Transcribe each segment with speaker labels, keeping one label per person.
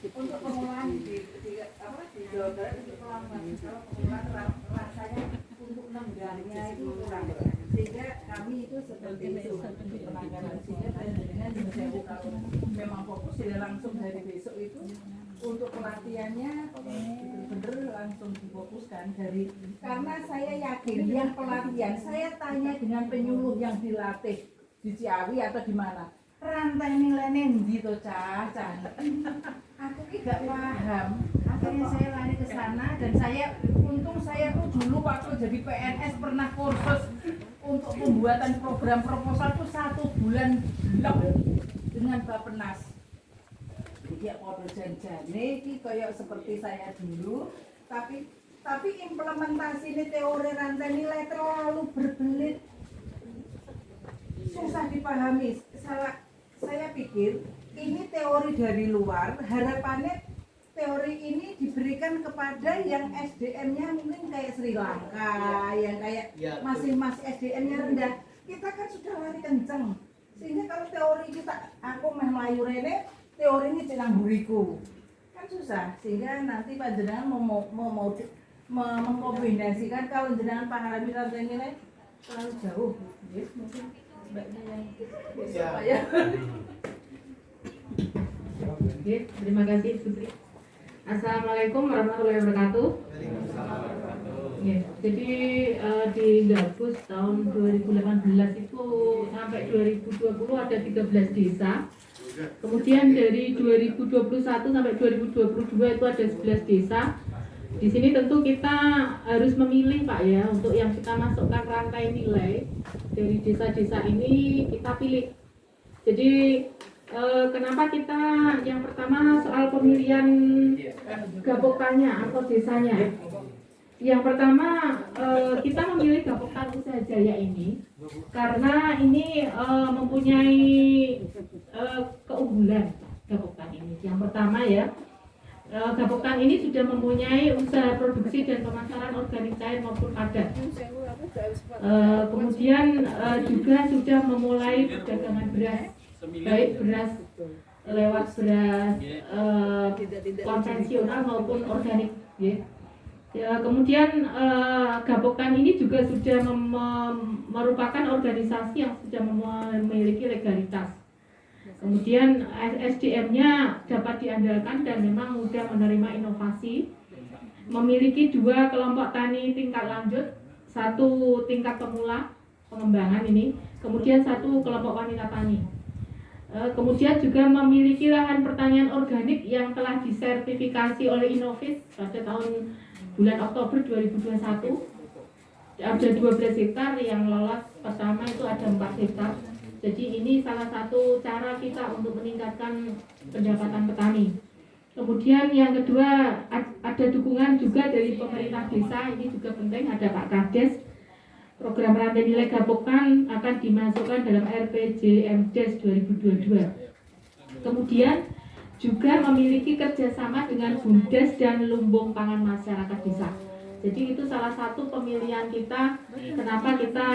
Speaker 1: Untuk pengelolaan di Jawa Barat untuk pengelolaan rasanya untuk negaranya itu kurang, sehingga kami itu seperti itu penanganan sehingga dengan kalau memang fokus ya langsung dari besok itu untuk pelatihannya benar-benar langsung difokuskan dari, karena saya yakin yang pelatihan saya tanya dengan penyuluh yang dilatih di Ciawi atau di mana, rantai nilainya gitu cah aku tidak paham, akhirnya saya lari ke sana dan saya untung saya tuh dulu waktu jadi PNS pernah kursus untuk pembuatan program proposal tuh 1 bulan blok dengan Bappenas. Ya podo janjane iki kayak seperti saya dulu, tapi implementasi ini teori rantai nilai terlalu berbelit, susah dipahami. Saya pikir ini teori dari luar, harapannya teori ini diberikan kepada yang SDM-nya mungkin kayak Sri Lanka, yang kayak masih SDM-nya rendah. Kita kan sudah lari kenceng, sehingga kalau teori kita, aku meh melayu rene, teori ini cenang buriku, kan susah. Sehingga nanti Pak Jenengan mau mengkombinasikan, kalau Jenengan pahami rantai nilai terlalu jauh, yes, mungkin mbaknya yang supaya.
Speaker 2: Oke, terima kasih Putri. Assalamualaikum warahmatullahi wabarakatuh. Ya, jadi di Gabus tahun 2018 itu sampai 2020 ada 13 desa. Kemudian dari 2021 sampai 2022 itu ada 11 desa. Di sini tentu kita harus memilih Pak ya, untuk yang kita masukkan rantai nilai dari desa-desa ini kita pilih. Jadi kenapa kita yang pertama soal pemilihan gapoktannya atau desanya. Yang pertama kita memilih Gapoktan Usaha Jaya ini karena ini mempunyai keunggulan Gapoktan ini. Yang pertama ya, Gapoktan ini sudah mempunyai usaha produksi dan pemasaran organik cair maupun padat. Kemudian juga sudah memulai perdagangan beras, baik beras lewat beras konvensional maupun organik. Ya, kemudian Gapoktan ini juga sudah merupakan organisasi yang sudah memiliki legalitas. Kemudian SDM-nya dapat diandalkan dan memang mudah menerima inovasi. Memiliki 2 kelompok tani tingkat lanjut, 1 tingkat pemula pengembangan ini, kemudian 1 kelompok wanita tani. Kemudian juga memiliki lahan pertanian organik yang telah disertifikasi oleh Innovis pada tahun bulan Oktober 2021. Ada 12 hektar yang lolos pertama itu ada 4 hektar. Jadi ini salah satu cara kita untuk meningkatkan pendapatan petani. Kemudian yang kedua ada dukungan juga dari pemerintah desa, ini juga penting, ada Pak Kades. Program rantai nilai Gapoktan akan dimasukkan dalam RPJMDes 2022. Kemudian juga memiliki kerjasama dengan BUMDes dan Lumbung Pangan Masyarakat Desa. Jadi itu salah satu pemilihan kita, kenapa kita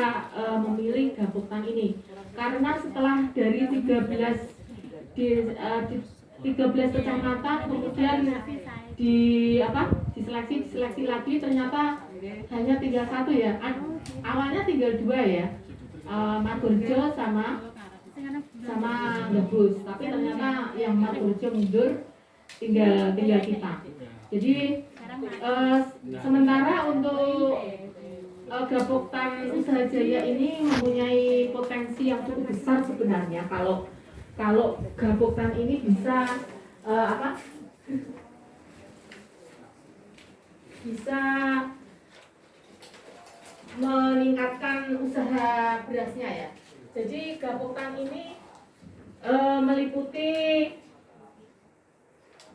Speaker 2: memilih Gapoktan ini. Karena setelah dari 13 kecamatan kemudian diseleksi lagi, ternyata hanya tinggal 1 ya. Awalnya tinggal 2 ya, Magurjo sama Gabus, tapi ternyata yang Magurjo mundur, tinggal kita. Jadi sementara untuk Gapoktan Usaha Jaya ini mempunyai potensi yang cukup besar sebenarnya kalau Gapoktan ini bisa bisa meningkatkan usaha berasnya ya. Jadi Gapoktan ini meliputi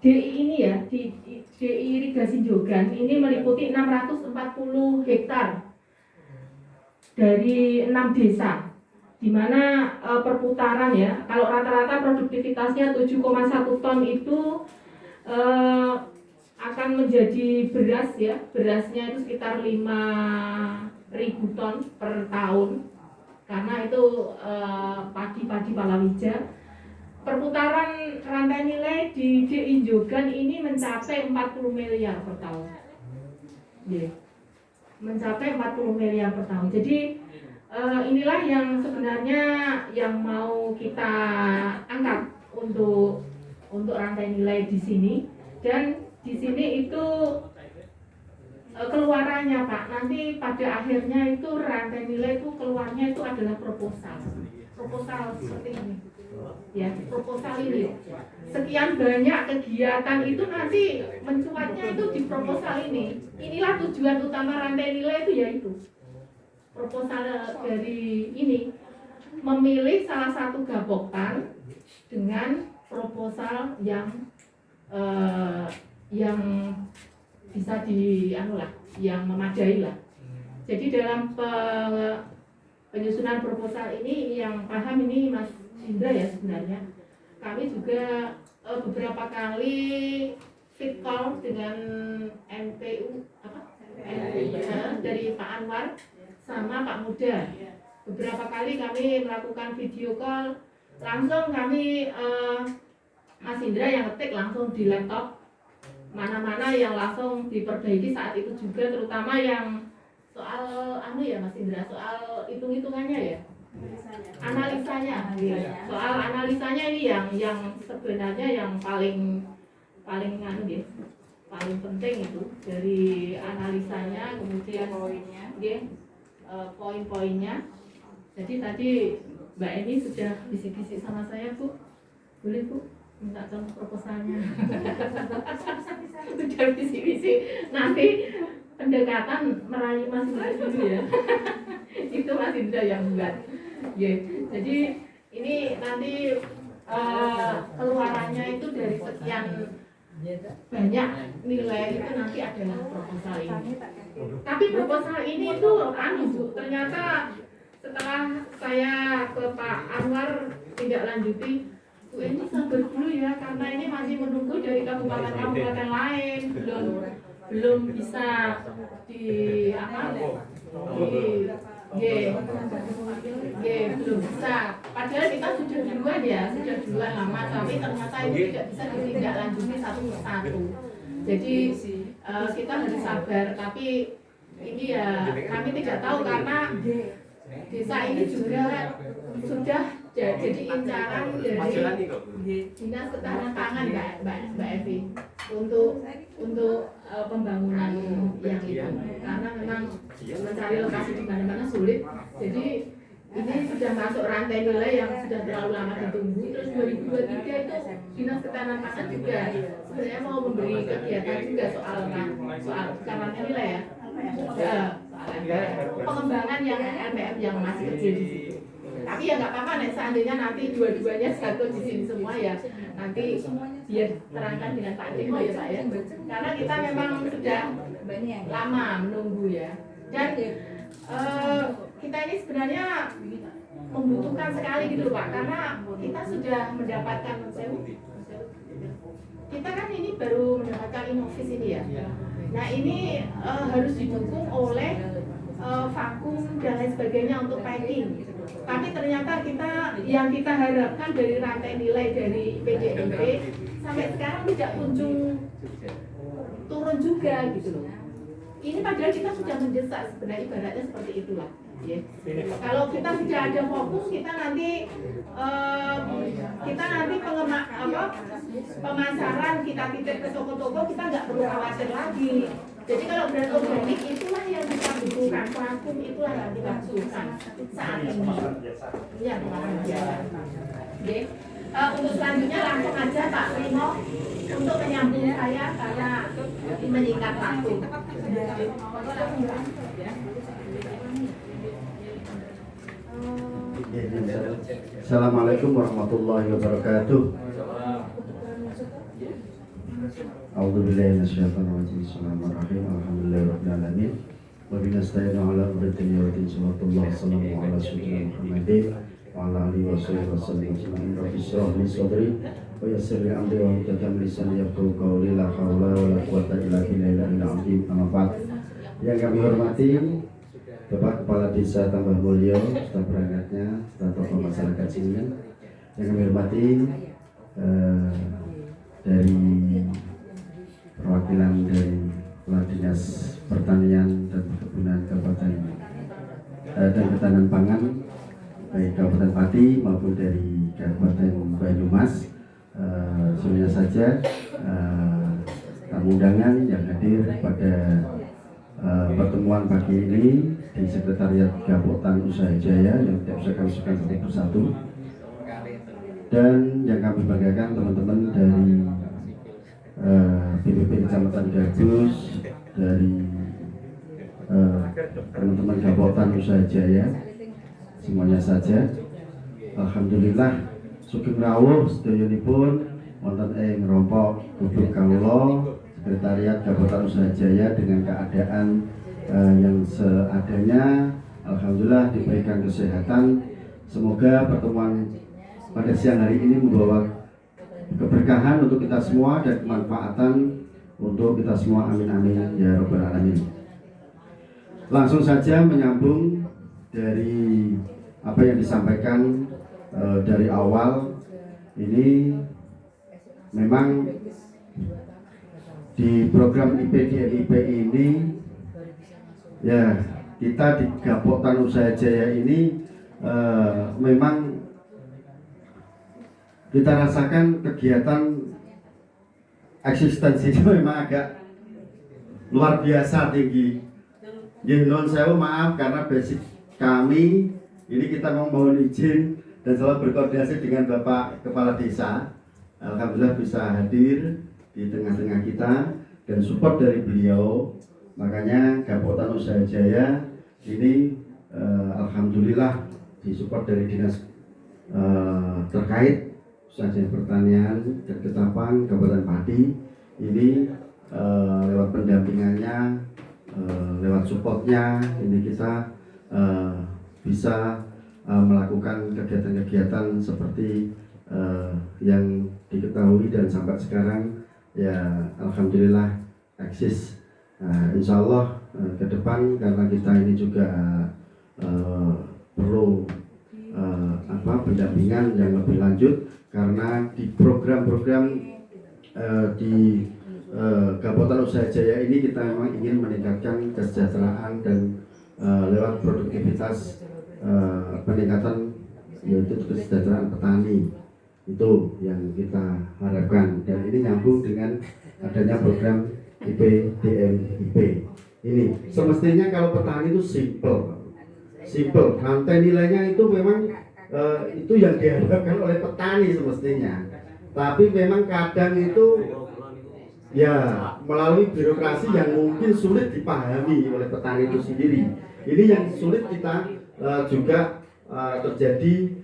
Speaker 2: DI ini ya, di DI Irigasi Jogan ini meliputi 640 hektar dari 6 desa, di mana perputaran ya, kalau rata-rata produktivitasnya 7,1 ton itu akan menjadi beras ya, berasnya itu sekitar 5.000 ton per tahun, karena itu padi palawija. perputaran rantai nilai di DI Jogan ini mencapai 40 miliar per tahun. Mencapai 40 miliar per tahun. Jadi inilah yang sebenarnya yang mau kita angkat untuk rantai nilai di sini. Dan di sini itu keluarannya Pak, nanti pada akhirnya itu rantai nilai itu keluarnya itu adalah proposal seperti ini ya, proposal ini sekian banyak kegiatan itu nanti mencuatnya itu di proposal ini. Inilah tujuan utama rantai nilai itu, yaitu proposal dari ini memilih salah satu gaboktan dengan proposal yang bisa yang memadai lah. Jadi dalam penyusunan proposal ini yang paham ini Mas Indra ya sebenarnya. Kami juga beberapa kali fit call dengan NPU dari Pak Anwar sama Pak Muda. Beberapa kali kami melakukan video call, langsung kami Mas Indra yang ketik langsung di laptop mana-mana yang langsung diperbaiki saat itu juga, terutama yang soal ya Mas Indra, soal hitung-hitungannya ya, analisanya. Soal analisanya ini yang sebenarnya yang paling paling penting itu dari analisanya, kemudian poin-poinnya. Jadi tadi Mbak Eni sudah bisik-bisik sama saya, Bu, boleh Bu minta contoh proposalnya. Sudah bisik-bisik, nanti pendekatan merayu Mas Indra dulu ya. Itu Mas Indra yang buat. Jadi ini nanti keluarannya itu dari sekian banyak nilai itu nanti adalah proposal ini. Tapi proposal ini itu Bu, ternyata setelah saya ke Pak Anwar tidak lanjuti, Bu ini sabar dulu ya, karena ini masih menunggu dari kabupaten lain, belum bisa belum bisa. Padahal kita sudah duluan lama, tapi ternyata ini tidak bisa ditindaklanjuti satu persatu. Jadi kita harus sabar, tapi ini ya kami tidak tahu karena desa ini juga sudah jadi incaran dari Dinas Ketahanan Pangan Mbak Evi untuk pembangunan yang itu, karena memang mencari lokasi di mana-mana sulit. Jadi ini sudah masuk rantai nilai yang sudah terlalu lama ditunggu. Terus 2023 itu Dinas Ketahanan Pangan juga sebenarnya mau memberi kegiatan juga soal rantai nilai ya, pengembangan yang LPM yang masih kecil di situ. Tapi ya nggak apa-apa, seandainya nanti dua-duanya satu di sini semua ya, nanti biar terangkan dengan Pak Timo ya Pak ya, karena kita memang sudah lama menunggu ya. Dan kita ini sebenarnya membutuhkan sekali gitu Pak, karena kita sudah mendapatkan kita kan ini baru mendapatkan Innovis ini ya. Nah ini harus didukung oleh vakum dan lain sebagainya untuk packing. Tapi ternyata yang kita harapkan dari rantai nilai dari PDMP sampai sekarang tidak kunjung turun juga gitu loh. Ini padahal kita sudah mendesak sebenarnya, ibaratnya seperti itulah. Ya. Kalau kita sudah ada fokus, kita nanti pemasaran kita titip ke toko-toko, kita nggak perlu khawatir lagi. Jadi kalau beras organik itulah yang kita butuhkan, vakum itulah yang kita butuhkan saat ini. Ya, Oke. Untuk selanjutnya langsung aja Pak Primo untuk menyambung saya menyingkat waktu.
Speaker 3: Assalamualaikum warahmatullahi wabarakatuh. A'udzubillahi minasyaitonir rajim. Bismillahirrahmanirrahim. Alhamdulillahirabbil alamin. Wa binasta'inu ala umuri dunya wa din. Sallallahu alaihi wa sallam Muhammadin wa ala alihi wa sahbihi wasallam. Rabbi shrah li sadri wa yassir li amri wa hlul lisani yafqahu qawli. La haula wa la quwwata illa billahil azim. Amma ba'd. Yang kami hormati Bapak Kepala Desa Tambah Mulyo, staf perangkatnya, staf tokoh masyarakat sini. Yang kami hormati dari perwakilan dari Kepala Dinas Pertanian dan Perkebunan Kabupaten dan Ketahanan Pangan baik Kabupaten Pati maupun dari Kabupaten Banyumas. Semuanya saja tamu undangan yang hadir pada pertemuan pagi ini di Sekretariat Gapotan Usaha Jaya yang tidak bisa kami sebutkan satu persatu, dan yang kami banggakan teman-teman dari BPP Kecamatan Gabus, dari teman-teman Gapotan Usaha Jaya, semuanya saja. Alhamdulillah sugeng rawuh sedayanipun wonten ing Rompok Gubuk Kawula Sekretariat Gapotan Usaha Jaya dengan keadaan yang seadanya. Alhamdulillah diberikan kesehatan. Semoga pertemuan pada siang hari ini membawa keberkahan untuk kita semua dan kemanfaatan untuk kita semua. Amin amin ya rabbal alamin. Langsung saja menyambung dari apa yang disampaikan dari awal ini. Memang di program IPDMIP ini ya, kita di Gapotan Usaha Jaya ini memang kita rasakan kegiatan eksistensinya memang agak luar biasa tinggi. Non sewu maaf karena basic kami ini kita mohon izin dan selalu berkoordinasi dengan Bapak Kepala Desa. Alhamdulillah bisa hadir di tengah-tengah kita dan support dari beliau. Makanya Gapotan Usaha Jaya ini alhamdulillah disupport dari dinas terkait usaha pertanian dan ketapang Kabupaten Pati ini lewat pendampingannya, lewat supportnya ini kita bisa melakukan kegiatan-kegiatan seperti yang diketahui dan sampai sekarang ya alhamdulillah eksis. Insya Allah ke depan karena kita ini juga perlu pendampingan yang lebih lanjut karena di program-program di Gapotan Usaha Jaya ini kita memang ingin meningkatkan kesejahteraan dan lewat produktivitas peningkatan yaitu kesejahteraan petani. Itu yang kita harapkan dan ini nyambung dengan adanya program IPDMIP ini. Semestinya kalau petani itu simple, rantai nilainya itu memang itu yang diharapkan oleh petani semestinya. Tapi memang kadang itu ya melalui birokrasi yang mungkin sulit dipahami oleh petani itu sendiri. Ini yang sulit kita juga terjadi.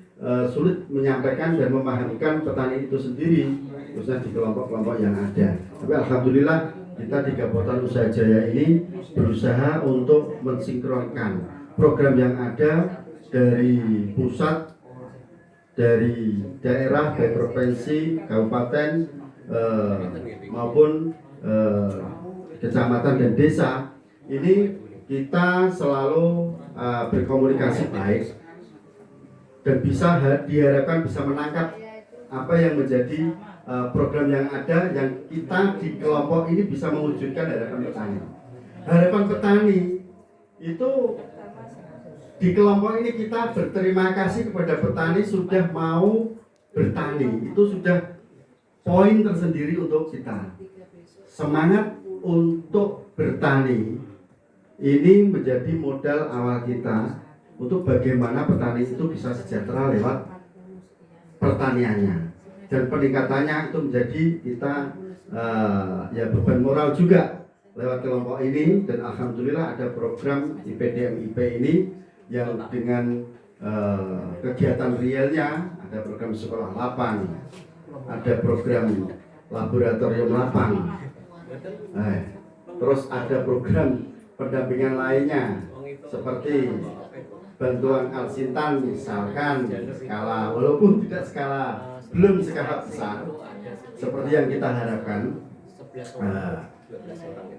Speaker 3: Sulit menyampaikan dan memahamkan petani itu sendiri, khususnya di kelompok-kelompok yang ada. Tapi alhamdulillah kita di Gapotan Usaha Jaya ini berusaha untuk mensinkronkan program yang ada dari pusat, dari daerah, baik provinsi, kabupaten maupun kecamatan dan desa. Ini kita selalu berkomunikasi baik dan bisa diharapkan bisa menangkap apa yang menjadi program yang ada yang kita di kelompok ini bisa mewujudkan harapan petani. Harapan petani itu di kelompok ini kita berterima kasih kepada petani sudah mau bertani. Itu sudah poin tersendiri untuk kita. Semangat untuk bertani ini menjadi modal awal kita untuk bagaimana petani itu bisa sejahtera lewat pertaniannya dan peningkatannya itu menjadi kita ya beban moral juga lewat kelompok ini. Dan alhamdulillah ada program IPDMIP ini yang dengan kegiatan realnya, ada program sekolah lapang, ada program laboratorium lapang, terus ada program pendampingan lainnya seperti bantuan Al-Sintan misalkan skala, walaupun tidak belum skala besar seperti yang kita harapkan,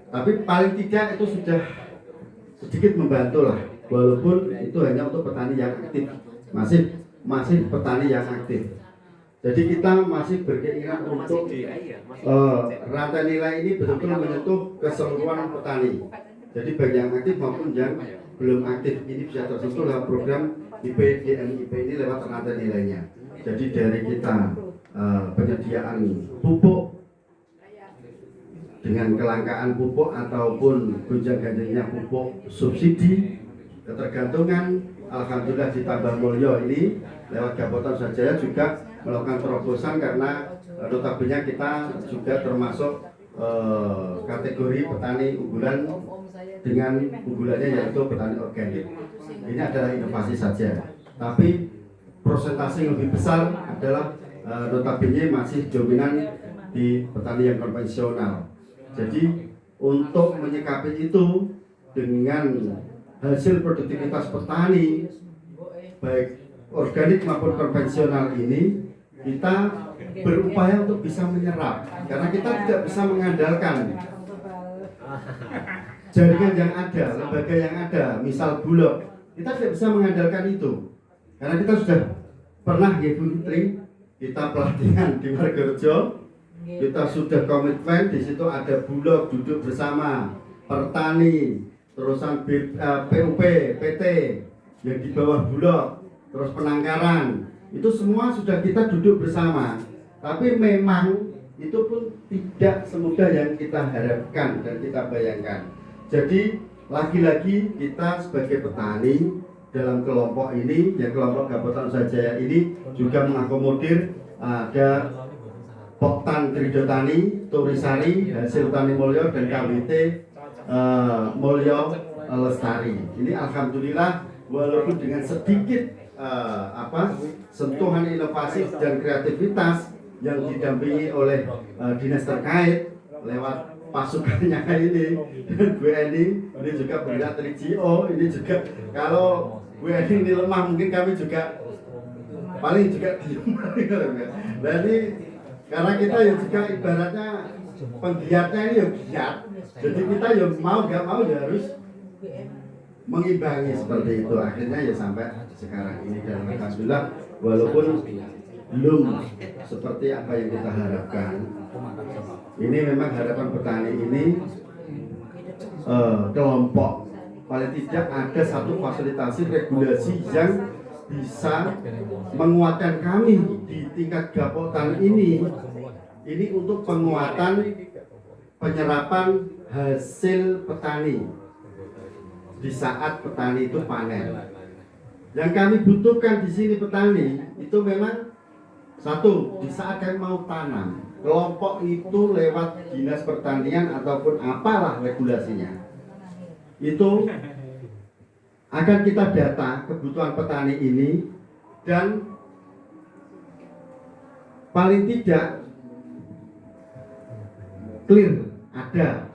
Speaker 3: tapi paling tidak itu sudah sedikit membantu lah, walaupun itu hanya untuk petani yang aktif, masih petani yang aktif. Jadi kita masih berkeinginan untuk rantai nilai ini betul-betul menyentuh keseluruhan petani. Jadi bagi yang aktif maupun yang belum aktif ini bisa tersentuh lewat program IPDMIP ini lewat rantai nilainya. Jadi dari kita penyediaan pupuk dengan kelangkaan pupuk ataupun gonjang-ganjingnya pupuk subsidi, ketergantungan, alhamdulillah ditambah Mulyo ini lewat Gapotan Sajaya juga melakukan terobosan karena notabene kita juga termasuk kategori petani unggulan dengan unggulannya yaitu petani organik. Ini adalah inovasi saja, tapi persentase yang lebih besar adalah notabene masih dominan di petani yang konvensional. Jadi untuk menyikapi itu dengan hasil produktivitas petani baik organik maupun konvensional ini, kita berupaya untuk bisa menyerap karena kita tidak bisa mengandalkan jaringan yang ada, lembaga yang ada, misal Bulog, kita tidak bisa mengandalkan itu karena kita sudah pernah Ibu Fitri, kita pelatihan di Margorejo, kita sudah komitmen di situ ada Bulog duduk bersama petani, terusan PUP, PT yang di bawah Bulog, terus penangkaran, itu semua sudah kita duduk bersama. Tapi memang itu pun tidak semudah yang kita harapkan dan kita bayangkan. Jadi lagi-lagi kita sebagai petani dalam kelompok ini, yang kelompok Gapotan Sajaya ini juga mengakomodir ada Poktan Tridotani, Turisari, Hasil Tani Mulyo dan KWT Mulyo Lestari. Ini alhamdulillah walaupun dengan sedikit sentuhan inovasi dan kreativitas yang didampingi oleh dinas terkait lewat pasukannya ini dan Bu Eni ini juga bergerak 3GO ini juga kalau Bu Eni ini lemah mungkin kami juga paling juga diem. Nah ini karena kita ya juga ibaratnya penggiatnya ini ya giat, jadi kita ya mau gak mau ya harus mengimbangi seperti itu, akhirnya ya sampai sekarang ini dan alhamdulillah walaupun belum seperti apa yang kita harapkan. Ini memang harapan petani ini kelompok paling tidak ada satu fasilitasi regulasi yang bisa menguatkan kami di tingkat Gapotan ini untuk penguatan penyerapan hasil petani di saat petani itu panen. Yang kami butuhkan di sini petani itu memang satu, di saat kami mau tanam, kelompok itu lewat dinas pertanian ataupun apalah regulasinya, itu akan kita data kebutuhan petani ini dan paling tidak clear ada,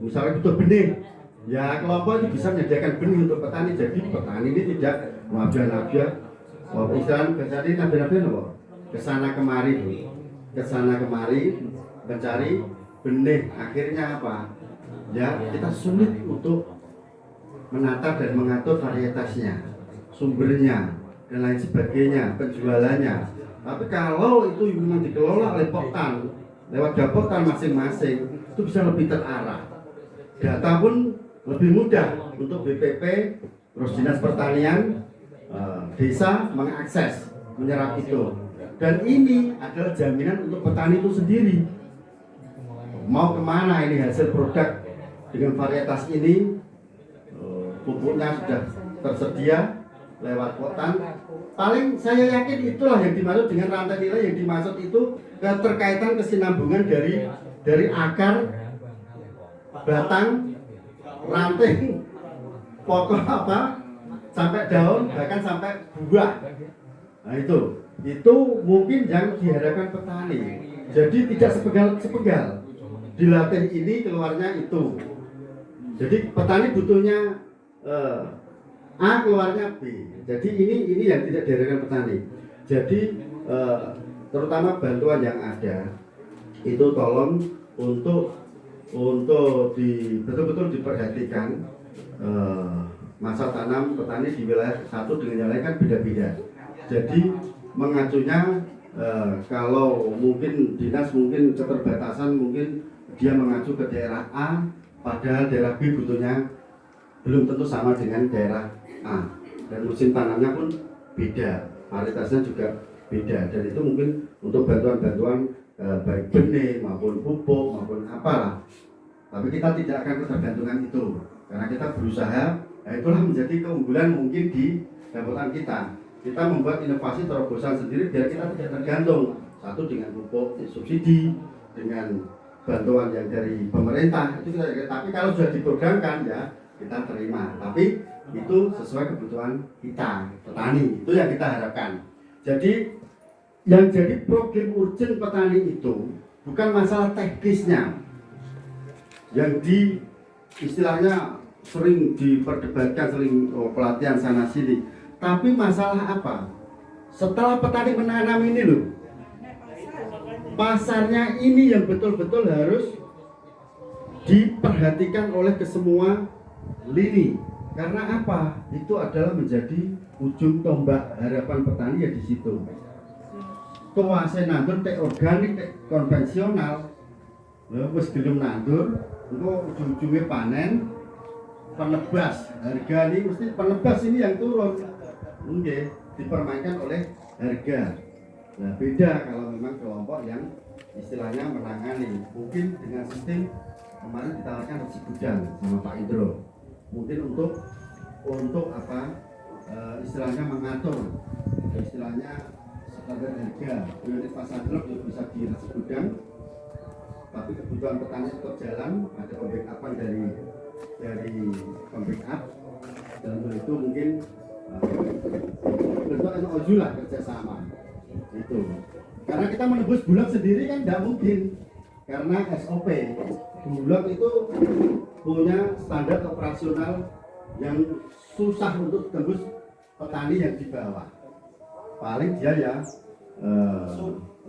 Speaker 3: misalnya butuh benih. Ya kelompok itu bisa menyediakan benih untuk petani, jadi petani ini tidak nabia-nabia, misalnya jadi nabia-nabia apa? Kesana kemari mencari benih, akhirnya apa? Ya kita sulit untuk menata dan mengatur varietasnya, sumbernya dan lain sebagainya, penjualannya. Tapi kalau itu memang dikelola oleh Poktan lewat Gapotan masing-masing, itu bisa lebih terarah. Data pun lebih mudah untuk BPP, terus dinas pertanian, desa mengakses, menyerap itu. Dan ini adalah jaminan untuk petani itu sendiri. Mau kemana ini hasil produk dengan varietas ini, pupuknya sudah tersedia lewat Poktan. Paling saya yakin itulah yang dimaksud dengan rantai nilai, yang dimaksud itu keterkaitan kesinambungan dari akar, batang, ranting, pokok sampai daun, bahkan sampai buah. Nah itu mungkin yang diharapkan petani. Jadi tidak sepenggal dilatih ini keluarnya itu. Jadi petani butuhnya A, keluarnya B. Jadi ini yang tidak diharapkan petani. Jadi terutama bantuan yang ada itu tolong untuk betul-betul diperhatikan. Masa tanam petani di wilayah satu dengan yang lain kan beda-beda. Jadi mengacunya kalau mungkin dinas mungkin keterbatasan, mungkin dia mengacu ke daerah A, padahal daerah B butuhnya belum tentu sama dengan daerah A, dan musim tanamnya pun beda, varietasnya juga beda, dan itu mungkin untuk bantuan-bantuan baik benih maupun pupuk maupun apalah. Tapi kita tidak akan ketergantungan itu, karena kita berusaha, itulah menjadi keunggulan mungkin di jabatan kita. Kita membuat inovasi terobosan sendiri biar kita tidak tergantung, satu dengan pupuk subsidi, dengan bantuan yang dari pemerintah itu kita. Tapi kalau sudah diprogramkan ya kita terima. Tapi itu sesuai kebutuhan kita petani, itu yang kita harapkan. Jadi yang jadi problem urgent petani itu bukan masalah teknisnya, yang di istilahnya sering diperdebatkan, sering pelatihan sana sini. Tapi masalah apa? Setelah petani menanam ini loh, pasarnya ini yang betul-betul harus diperhatikan oleh kesemua lini. Karena apa? Itu adalah menjadi ujung tombak harapan petani ya di situ. Tuase nandur tek organik, tek konvensional, wis gelem nandur, engko ujung-ujungnya panen, penebas harga ini mesti penebas ini yang turun. Oke, dipermainkan oleh harga. Nah, beda kalau memang kelompok yang istilahnya menangani, mungkin dengan sistem kemarin ditawarkan nasi gudang sama Pak Indro, mungkin untuk apa, istilahnya mengatur, istilahnya standar harga unit pasar blok yang bisa di nasi gudang, tapi kebutuhan petani tetap jalan, ada pembackupan dari pembackup, dan untuk itu mungkin bentuk MOU lah kerjasama itu. Karena kita menebus Bulog sendiri kan tidak mungkin, karena SOP Bulog itu punya standar operasional yang susah untuk tembus petani yang di bawah. Paling dia ya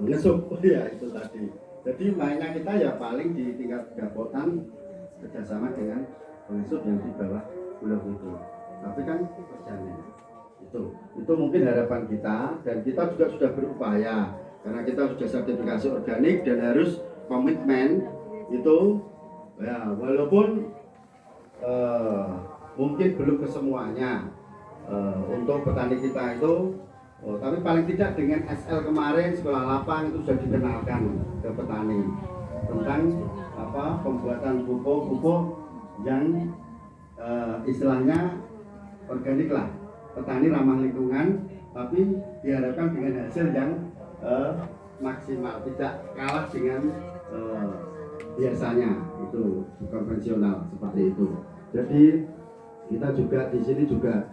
Speaker 3: ngesup ya itu tadi. Jadi mainnya kita ya paling di tingkat gapotan kerjasama dengan pengesup yang di bawah Bulog itu. Tapi kan perjanjian itu mungkin harapan kita, dan kita juga sudah berupaya karena kita sudah sertifikasi organik dan harus komitmen itu ya, walaupun mungkin belum kesemuanya untuk petani kita itu, tapi paling tidak dengan SL kemarin sekolah lapang itu sudah dikenalkan ke petani tentang apa pembuatan pupuk yang istilahnya organik lah, petani ramah lingkungan, tapi diharapkan dengan hasil yang maksimal, tidak kalah dengan biasanya itu konvensional seperti itu. Jadi kita juga di sini juga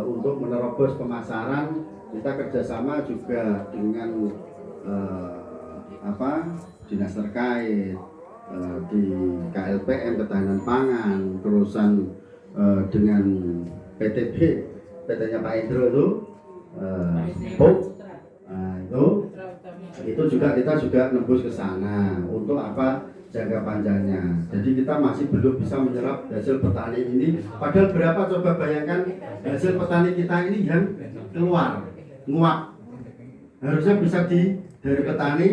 Speaker 3: untuk menerobos pemasaran, kita kerjasama juga dengan dinas terkait di KLPM Ketahanan Pangan, terusan dengan PTB, PT-nya Pak Indro itu, itu juga kita juga nembus ke sana untuk apa, jangka panjangnya. Jadi kita masih belum bisa menyerap hasil petani ini. Padahal berapa coba bayangkan hasil petani kita ini yang keluar nguap, harusnya bisa dari petani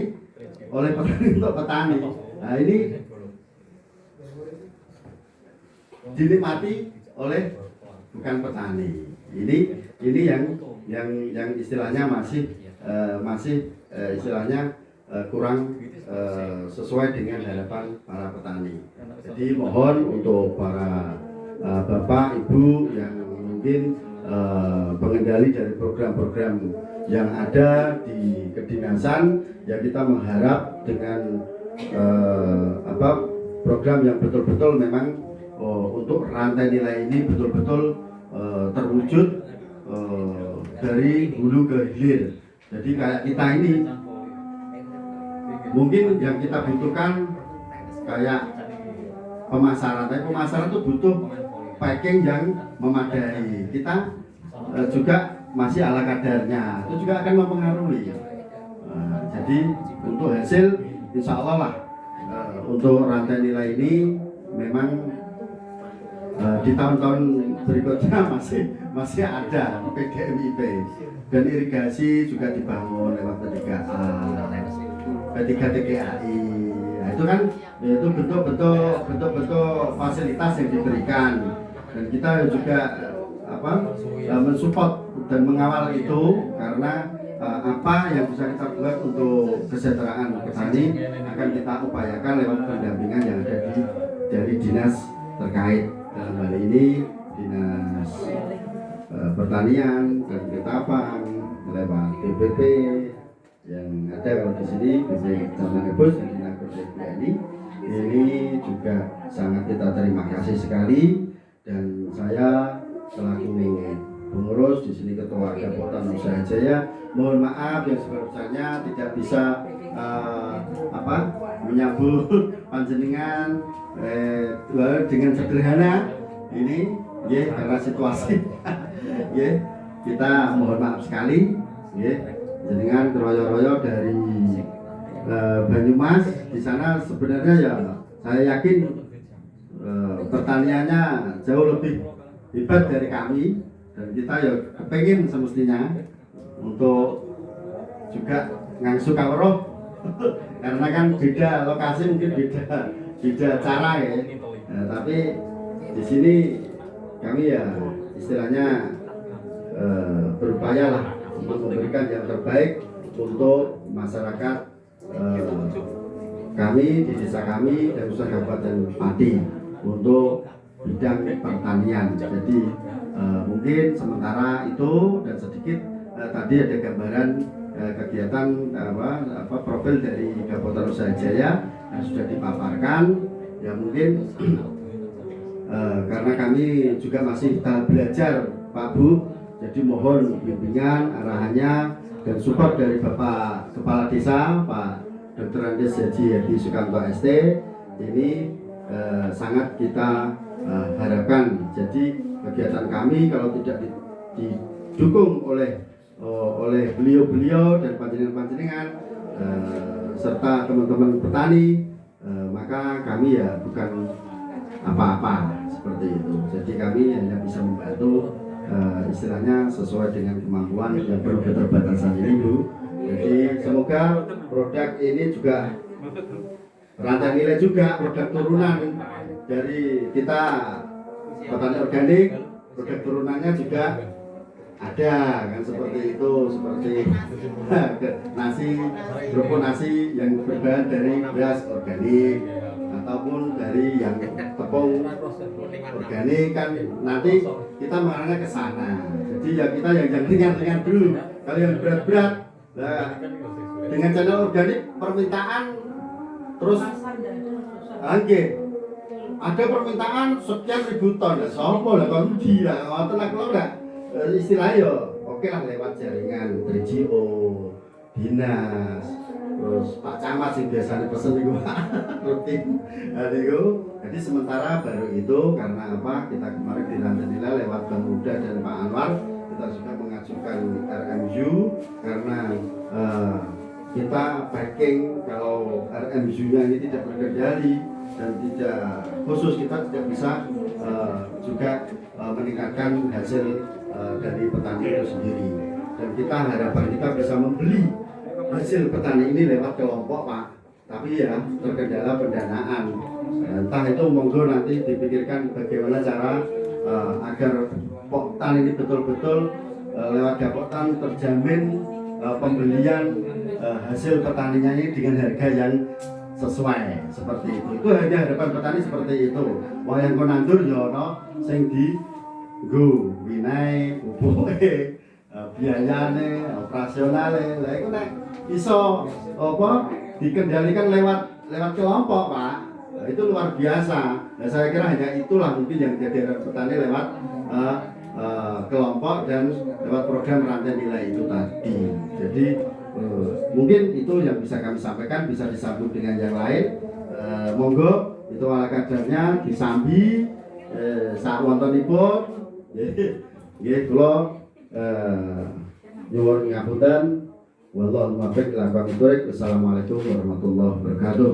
Speaker 3: oleh petani untuk petani. Nah ini dinikmati oleh bukan petani. Ini yang istilahnya masih istilahnya kurang sesuai dengan harapan para petani. Jadi mohon untuk para bapak ibu yang mungkin pengendali dari program-program yang ada di kedinasan, ya kita mengharap dengan program yang betul-betul memang untuk rantai nilai ini betul-betul terwujud dari hulu ke hilir. Jadi kayak kita ini mungkin yang kita butuhkan kayak pemasaran, tapi pemasaran itu butuh packing yang memadai. Kita juga masih ala kadarnya, itu juga akan mempengaruhi. Jadi untuk hasil insya Allah lah untuk rantai nilai ini memang di tahun-tahun berikutnya masih ada PDMIP, dan irigasi juga dibangun lewat P3A, P3TKAI. Nah, itu kan itu bentuk-bentuk fasilitas yang diberikan, dan kita juga mensupport dan mengawal itu, karena apa yang bisa kita buat untuk kesejahteraan petani akan kita upayakan lewat pendampingan yang ada dari dinas terkait, dalam hal ini dinas pertanian dan ketapang, lewat BPP yang ada kalau di sini BPP Zaman Ebus dan Dinas BPNI. Ini juga sangat kita terima kasih sekali, dan saya selaku pengurus di sini Ketua Gapotan Usaha Jaya, mohon maaf yang sebesar-besarnya tidak bisa menyambut panjenengan dengan sederhana ini, karena situasi. Kita mohon maaf sekali, jenengan royo-royo dari Banyumas. Di sana sebenarnya ya saya yakin pertaniannya jauh lebih hebat dari kami, dan kita ya kepengin semestinya untuk juga ngangsu kawruh karena kan beda lokasi, mungkin beda cara ya. Tapi di sini kami ya istilahnya berupaya lah untuk memberikan yang terbaik untuk masyarakat kami di desa kami dan Usaha Kabupaten Pati untuk bidang pertanian. Jadi mungkin sementara itu, dan sedikit tadi ada gambaran kegiatan profil dari Gapotan Usaha Jaya yang sudah dipaparkan. Ya mungkin karena kami juga masih tahap belajar Pak Bu, jadi mohon bimbingan, arahannya dan support dari Bapak Kepala Desa Pak Dr. Andes Haji Sukamto ST. Ini sangat kita harapkan. Jadi kegiatan kami kalau tidak didukung oleh beliau-beliau dan panjenengan-panjenengan serta teman-teman petani, maka kami ya bukan apa-apa seperti itu. Jadi kami hanya bisa membantu istilahnya sesuai dengan kemampuan yang perlu keterbatasan ini, Bu. Jadi semoga produk ini juga rantai nilai juga, produk turunan dari kita petani organik, produk turunannya juga ada kan, seperti itu, seperti nasi, kerupuk nasi yang berbahan dari beras organik ataupun dari yang tepung organik kan, nanti kita mengarahnya ke sana. Jadi ya kita yang ringan-ringan dulu. Kalau yang berat-berat, nah, dengan channel organik permintaan terus ada permintaan sekian ribu ton. Sopo lah kalau tidak, kalau enggak istilahnya oke lah lewat jaringan 3GO, dinas, terus Pak Camat sih biasanya pesen itu rutin. Jadi sementara baru itu karena apa, kita kemarin di Rantai Nilai lewat Bang Muda dan Pak Anwar, kita sudah mengajukan RMU karena kita backing kalau RMU-nya ini tidak berkendali dan tidak khusus, kita tidak bisa juga meningkatkan hasil dari petani itu sendiri. Dan kita harapan kita bisa membeli hasil petani ini lewat kelompok Pak, tapi ya terkendala pendanaan. Entah itu monggo nanti dipikirkan bagaimana cara agar Poktan ini betul-betul lewat Gapotan terjamin pembelian hasil petaninya ini dengan harga yang sesuai seperti itu. Itu hanya harapan petani seperti itu. Wayang konandur yono sing di go winai pupuke biayane operasionale lha iku nek iso apa dikendalikan lewat kelompok Pak, nah, itu luar biasa. Nah, saya kira hanya itulah mungkin yang jadi harapan petani lewat kelompok dan lewat program rantai nilai itu tadi. Jadi mungkin itu yang bisa kami sampaikan, bisa disambung dengan yang lain. Monggo itu ala kadarnya disambi sak wontenipun. Nggih kula nyuwun ngapunten. Wallahu muwaffiq ila aqwamit thoriq. Wassalamualaikum warahmatullahi wabarakatuh.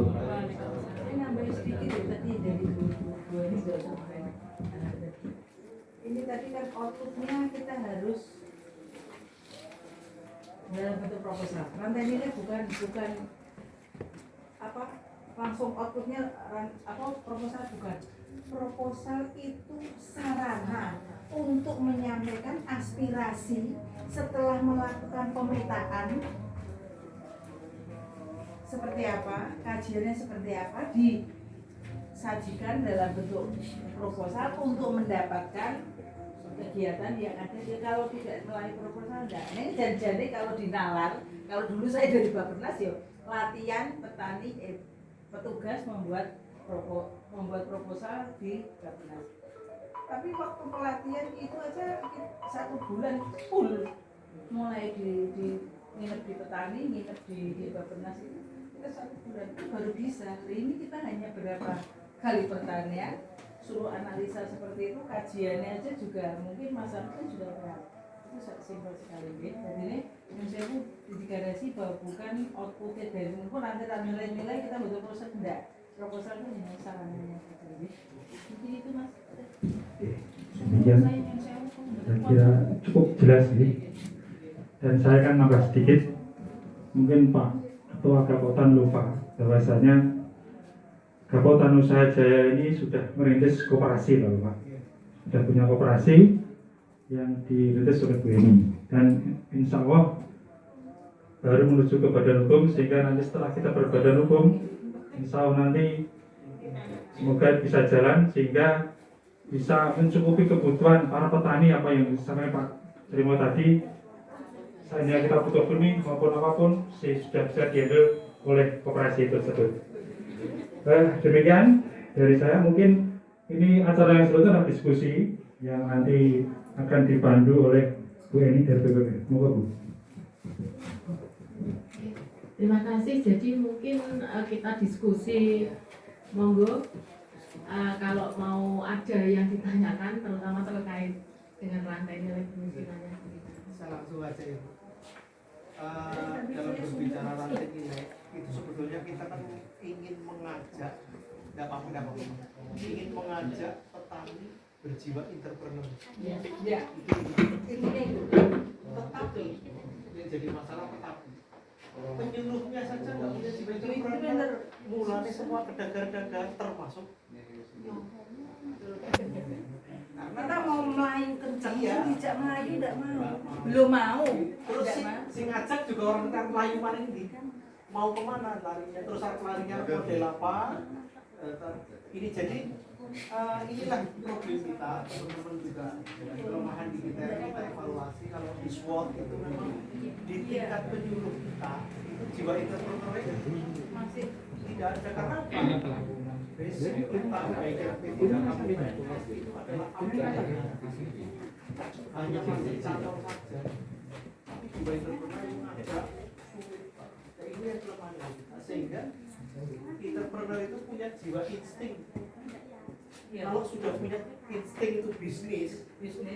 Speaker 1: outputnya kita harus dalam bentuk proposal. Rantai nilai bukan apa langsung outputnya proposal bukan. Proposal itu sarana untuk menyampaikan aspirasi setelah melakukan pemetaan seperti apa, kajiannya seperti apa, disajikan dalam bentuk proposal untuk mendapatkan kegiatan yang ada. Kalau tidak melalui proposal enggak. Ini jadi kalau di nalar, kalau dulu saya dari Bappenas ya latihan petani petugas membuat proposal di Bappenas. Tapi waktu pelatihan itu aja 1 bulan full, mulai di nginep di petani, nginep di Bappenas itu kita 1 bulan baru bisa. Ini kita hanya berapa kali pertanian, suruh analisa seperti itu, kajiannya aja juga mungkin masa itu juga berat. Itu simpel sekali. Jadi ini yang saya di garasi bahwa bukan outputnya dari pun nanti nilai-nilai kita butuh proses enggak. Proposal itu hanya sarannya saja. Jadi itu Mas.
Speaker 4: Demikian, saya kira cukup jelas ini. Dan saya akan nambah sedikit. Mungkin Pak Ketua Gapotan lupa bahwasanya Gapotan Usaha Jaya ini sudah merintis koperasi Pak. Sudah punya koperasi yang dirintis oleh Bu Eni. Dan insya Allah baru menuju ke badan hukum, sehingga nanti setelah kita berbadan hukum, insya Allah nanti semoga bisa jalan sehingga bisa mencukupi kebutuhan para petani apa yang disampaikan Pak Trimo tadi. Hanya kita butuh benih maupun apapun sudah bisa dihandle oleh koperasi itu tersebut. Demikian dari saya. Mungkin ini acara yang selanjutnya adalah diskusi yang nanti akan dipandu oleh Bu Eni dari BPP. Moga Bu.
Speaker 2: Terima kasih. Jadi mungkin kita diskusi, monggo kalau mau ada yang ditanyakan, terutama terkait dengan rantai nilai kemiskinan.
Speaker 5: Saya langsung aja ya. Dalam berbicara rantai nilai itu sebetulnya kita kan ingin mengajak, ingin mengajak petani berjiwa entrepreneur.
Speaker 1: Ya. Ini
Speaker 5: Tetapi yang jadi masalah tetapi penyuluhnya saja nggak punya jiwa entrepreneur. Mulanya semua pedagang-dagang termasuk
Speaker 1: kita mau melayu kencang,
Speaker 5: Iya.
Speaker 1: tidak melayu, tidak mau, belum mau.
Speaker 5: Terus
Speaker 1: Tidak mau.
Speaker 5: si ngajak juga orang kan melayu mana ini mau kemana larinya, terus larinya model apa. Ini jadi inilah problem kita, teman-teman juga kelemahan di kita evaluasi. Kalau di SWOT itu memang di tingkat penyuluh kita itu jiwa entrepreneur masih tidak ada. Karena apa? Basic kita baik tidak kami itu adalah aplikasi, hanya masih contoh saja. Tapi jiwa entrepreneur yang ada ini yang kelemahan kita, sehingga entrepreneur itu punya jiwa insting. Kalau sudah punya insting itu bisnis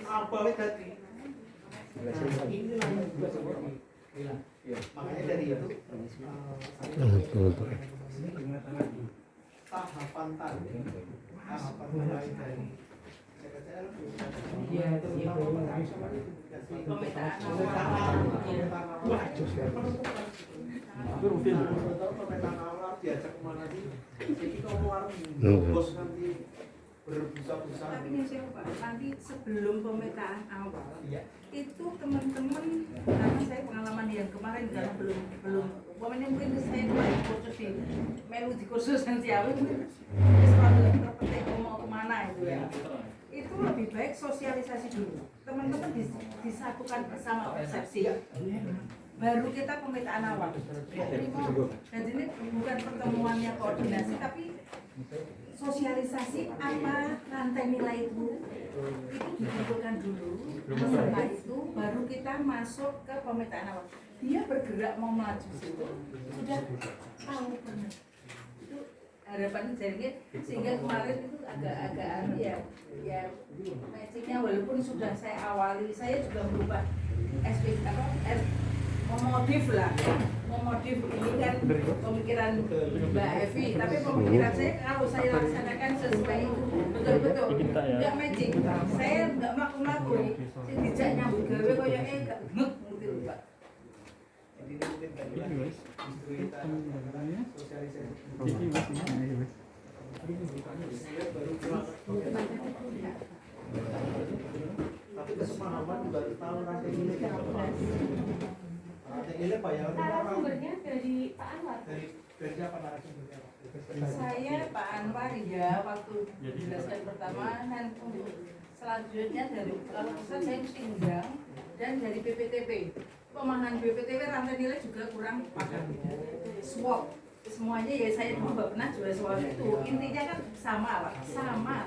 Speaker 5: apa tadi? Nah, inilah yang juga seperti makanya dari itu tahapan tadi, tahapan mulai dari pemetaan awal diajak kemana sih? Jadi kalau bos nanti berbusa-busa.
Speaker 1: Tapi ini saya Pak, nanti sebelum pemetaan awal
Speaker 5: Iya.
Speaker 1: itu teman-teman, karena saya pengalaman yang kemarin karena belum mungkin saya kemarin kursus di melu di kursus Ciawi mungkin sesuatu yang terpenting mau kemana itu ya. Itu lebih baik sosialisasi dulu. Teman-teman disatukan bersama persepsi. Baru kita pemetaan awal. Dan ini bukan pertemuannya koordinasi tapi sosialisasi apa rantai nilai itu dikumpulkan dulu. Setelah itu baru kita masuk ke pemetaan awal. Dia bergerak mau maju situ sudah tahu benar. Itu harapan jadinya sehingga kemarin itu agak ya matchingnya walaupun sudah saya awali, saya juga merubah memodif ini kan pemikiran Mbak Evi, tapi pemikiran saya kalau saya laksanakan sesuai itu betul-betul nggak magic, saya nggak melaku-laku, saya dijak nyambut gawe kaya gak ngek gitu loh Pak.
Speaker 5: Jadi ini mungkin tadi justru kita sosialisasi. Baru pulang. Tapi kesepakaman baru tahu nanti ini. Nanti ini Pak ya.
Speaker 2: Narasumbernya dari Pak Anwar.
Speaker 5: Dari siapa narasumbernya?
Speaker 1: Saya Pak Anwar ya waktu dijelaskan pertama dan untuk selanjutnya dari kalau pusat saya mesti undang dan dari BPTP pemahaman BPTP rantai nilai juga kurang paham swap semuanya ya saya dulu nggak pernah jual swap itu intinya kan sama Pak sama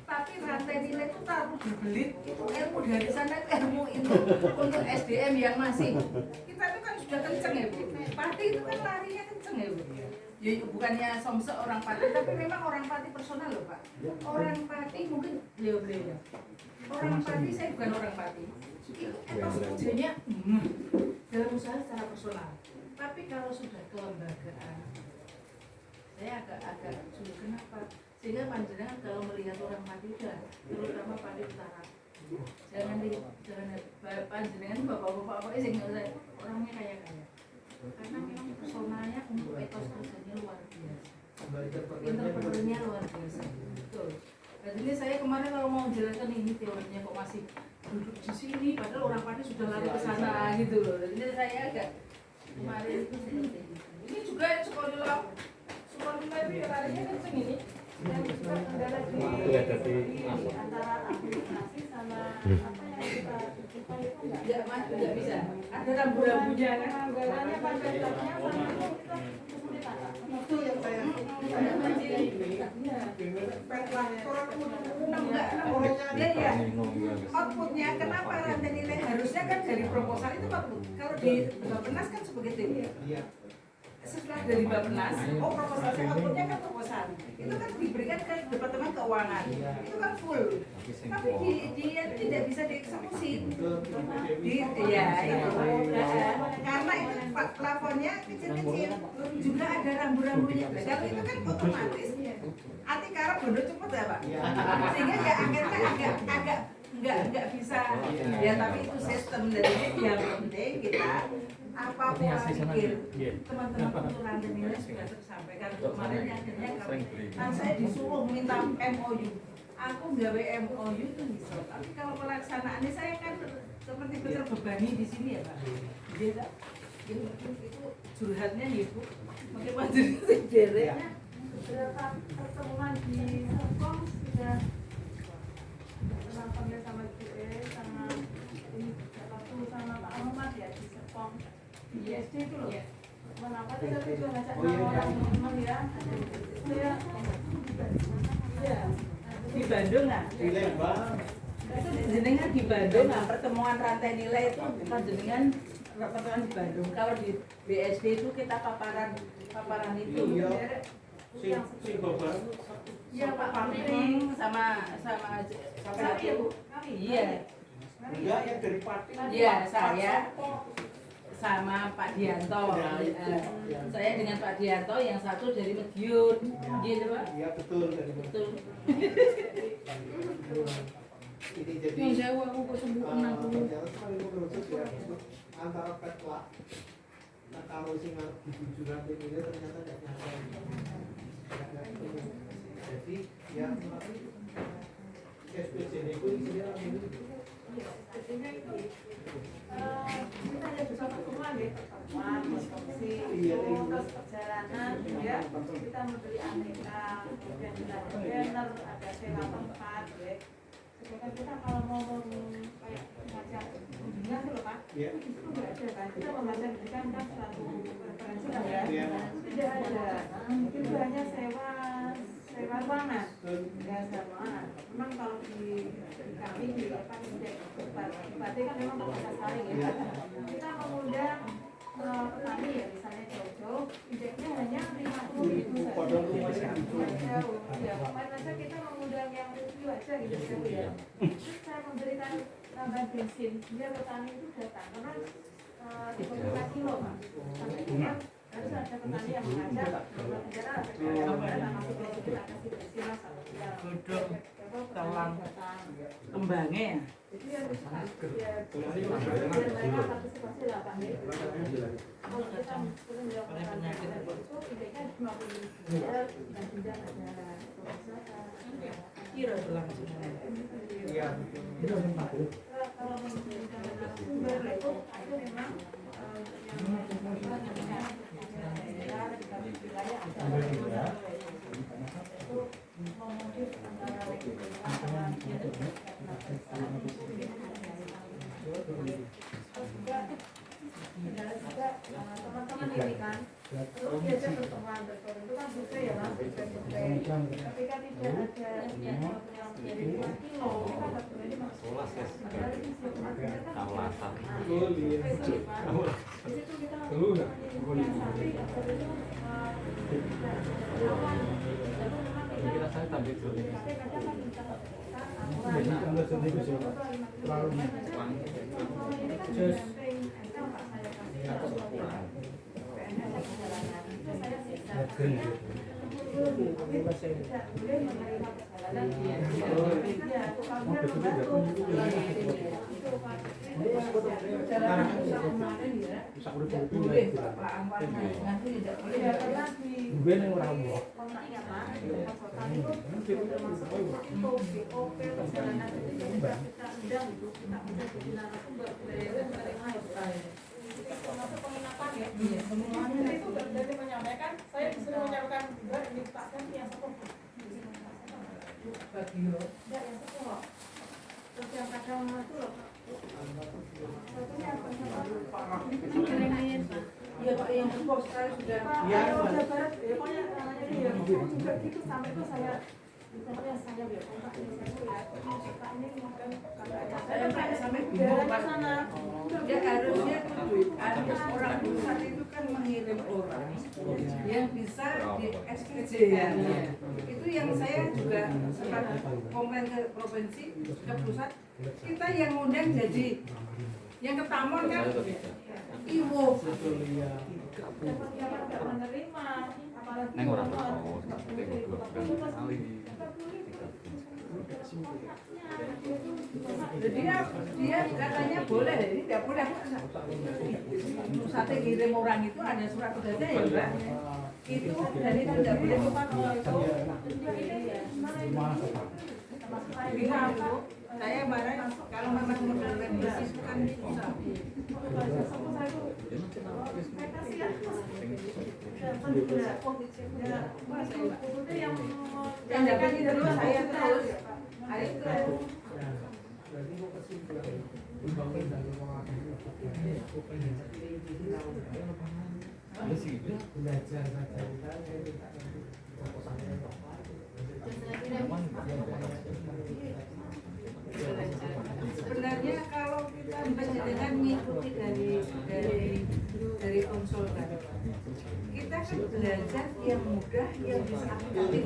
Speaker 1: tapi rantai nilai itu taruh dibelit ilmu dari sana ilmu itu untuk SDM yang masih kita itu kan sudah kenceng ya Bu Pati itu kan larinya kenceng ya Bu ya bukannya somse orang Pati tapi memang orang Pati personal loh Pak orang Pati mungkin beliau-beliau orang Pati saya bukan orang Pati etos kerjanya dalam usaha secara personal tapi kalau sudah kelembagaan saya agak sulit kenapa sehingga panjenengan kalau melihat orang Pati terutama Pati Utara jangan panjenengan bapak-bapak sing orangnya kaya karena memang personalnya untuk etos kerjanya luar biasa entrepreneurnya luar biasa betul. Dan ini saya kemarin kalau mau jelaskan ini teorinya kok masih duduk di sini padahal orang Pati sudah lari ke sana gitu loh. Jadi saya agak kemarin itu seperti itu. Ini juga sekolah itu larinya kenceng ini. Dan juga kendala di antara administrasi sama apa yang kita jumpai itu enggak bisa. Ada rambu-rambunya kan anggarannya pajaknya sama itu kesulitan. Itu yang saya outputnya kenapa rantai nilai harusnya kan dari proposal itu output kalau di Bappenas kan sebagai tim setelah dari Bappenas proposal saya outputnya kan proposal itu kan diberikan ke Departemen Keuangan itu kan full tapi dia tidak bisa dieksekusi ya itu karena itu plafonnya kecil-kecil juga ada rambu-rambunya kalau itu kan otomatis arti karena bondo cepet ya Pak sehingga ya akhirnya agak nggak bisa ya tapi itu sistem dari yang penting kita apa pola pikir teman-teman untuk rantai nilai sudah tersampaikan kemarin akhirnya kan saya disuruh minta MOU aku gawe MOU itu bisa tapi kalau pelaksanaannya saya kan seperti terbebani di sini ya Pak beda itu curhatnya ya Bu bagaimana sedereknya beberapa pertemuan di Serpong sudah pernah panggil sama GE sama ini waktu sama Pak Ahmad ya di Serpong di ISD itu loh kenapa kita juga ngajak orang teman ya saya di Bandung nggak
Speaker 5: Di Lembang
Speaker 1: itu jenengan di Bandung nggak pertemuan rantai nilai itu jenengan pertemuan di Bandung kalau di BSD itu kita paparan itu
Speaker 5: si Bapak
Speaker 1: iya Pak Pamring sama kami iya
Speaker 5: enggak yang dari Pati
Speaker 1: iya saya sama Pak Dianto saya dengan Pak Dianto yang satu dari Medion gitu Pak
Speaker 5: iya betul dari
Speaker 1: betul
Speaker 5: ini jadi
Speaker 1: yang jauh aku kok sembuh aku
Speaker 5: antara petla nah kalau sing dituju rantai nilai ternyata tidak nyampe jadi ya SPJ itu isinya
Speaker 1: artinya itu kita ada juga pertemuan ya pertemuan konsumsi terus perjalanan ya kita membeli aneka kemudian kita ada banner ada sewa tempat ya sedangkan kita kalau mau kayak ngajak kunjungan tuh loh Pak itu nggak ada kan kita memberikan kan suatu referensi lah ya tidak ada itu hanya sewa ruangan nggak sama memang kalau di kami di apa berarti kan memang terbatas saling ya kita mengundang petani ya misalnya jauh-jauh indeksnya hanya 50.000 saja jauh ya kemarin aja kita mengundang yang review aja gitu ya terus saya memberikan tambahan bensin biar petani itu datang karena 25 kilo Pak sampai itu kan harus ada petani yang mengajak bicara ada masih kita kasih bensin lah kembangnya ya. Itu yang biar mereka partisipasi lah Pak. Kalau kita melakukan itu idenya cuma belajar dan tidak ada kira berlangsung.
Speaker 5: Iya.
Speaker 1: Kalau sumber itu memang teman-teman ini kan terus diajak berteman itu kan bukan ya Mas, ketika tidak ada yang dari 2 kilo kita nggak boleh masuk di situ kita termasuk penginapan ya. Semuanya itu dari menyampaikan, saya disuruh menyampaikan juga ini Pak kan yang sepuh. Enggak yang sepuh. Terus yang kadang itu loh. Satunya apa? Iya Pak, yang sepuh saya sudah. Iya. Sudah barat, ya pokoknya namanya dia juga gitu sampai itu saya misalnya saya biar kontak ini saya suka ini mungkin saya sampai bingung Pak sana.
Speaker 6: Ya harusnya ada orang pusat itu kan mengirim orang yang bisa di SPJ ya. Itu yang saya juga sempat komplain ke provinsi, ke pusat. Kita yang ngundang jadi yang ke Tamon kan Iwo.
Speaker 1: Dapat nggak menerima apalagi
Speaker 7: Neng orang tahu, tapi goblok kan kali.
Speaker 6: Jadi dia katanya boleh, ini tidak boleh. Pusatnya ngirim orang itu ada surat tugasnya ya Mbak. Itu dan itu tidak boleh bingung. Saya marah kalau memang modal remisi itu kan susah. Yang dapat itu dulu saya terus. Hari itu. Sebenarnya kalau kita dengan mengikuti dari konsultan, kita kan belajar yang mudah, yang bisa aplikatif,